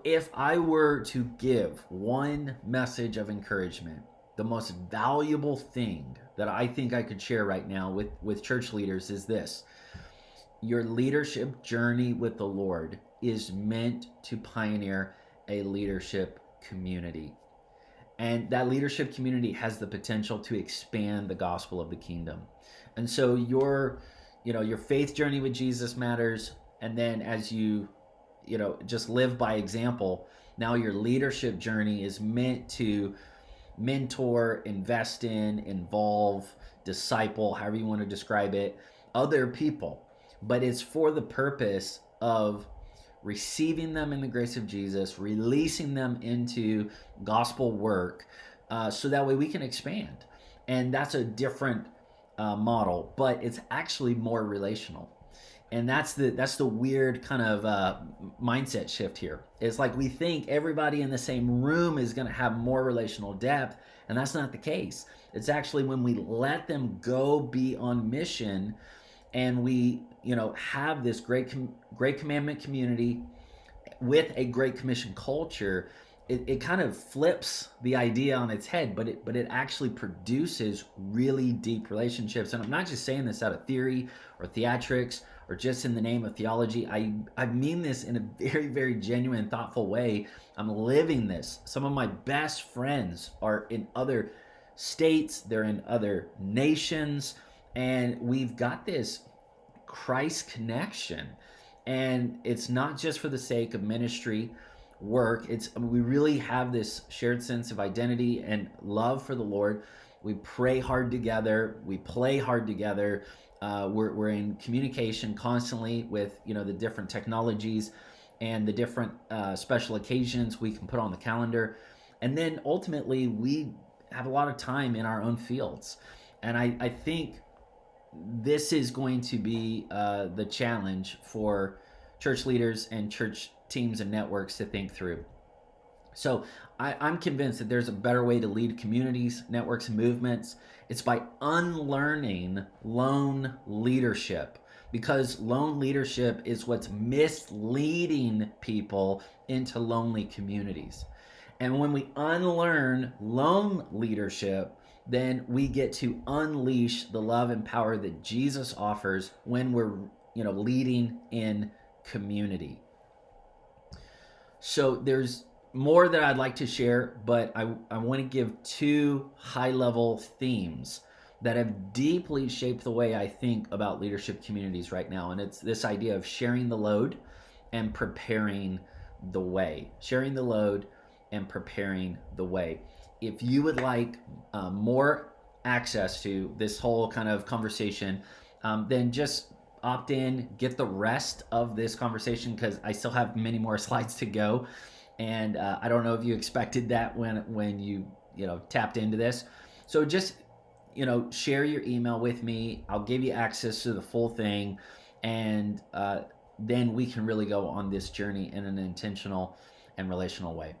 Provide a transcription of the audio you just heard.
If I were to give one message of encouragement, the most valuable thing that I think I could share right now with church leaders is this: your leadership journey with the Lord is meant to pioneer a leadership community. And that leadership community has the potential to expand the gospel of the kingdom. And so your faith journey with Jesus matters. And then as you just live by example, now your leadership journey is meant to mentor, invest in, involve, disciple, however you want to describe it, other people. But it's for the purpose of receiving them in the grace of Jesus, releasing them into gospel work, so that way we can expand. And that's a different model, but it's actually more relational. And that's the weird kind of mindset shift here. It's like we think everybody in the same room is going to have more relational depth, and that's not the case. It's actually when we let them go be on mission, and we have this great commandment community with a great commission culture. It kind of flips the idea on its head, but it actually produces really deep relationships. And I'm not just saying this out of theory or theatrics or just in the name of theology. I mean this in a very, very genuine, thoughtful way. I'm living this. Some of my best friends are in other states, they're in other nations, and we've got this Christ connection. And it's not just for the sake of ministry work. We really have this shared sense of identity and love for the Lord. We pray hard together. We play hard together. We're in communication constantly with the different technologies and the different special occasions we can put on the calendar. And then ultimately, we have a lot of time in our own fields. And I think this is going to be the challenge for church leaders and church teams and networks to think through. So I'm convinced that there's a better way to lead communities, networks, and movements. It's by unlearning lone leadership, because lone leadership is what's misleading people into lonely communities. And when we unlearn lone leadership, then we get to unleash the love and power that Jesus offers when we're leading in community. So there's more that I'd like to share, but I want to give two high-level themes that have deeply shaped the way I think about leadership communities right now. And it's this idea of sharing the load and preparing the way. Sharing the load and preparing the way. If you would like more access to this whole kind of conversation, then just opt in, get the rest of this conversation, because I still have many more slides to go. And I don't know if you expected that when you tapped into this. So just share your email with me. I'll give you access to the full thing, and then we can really go on this journey in an intentional and relational way.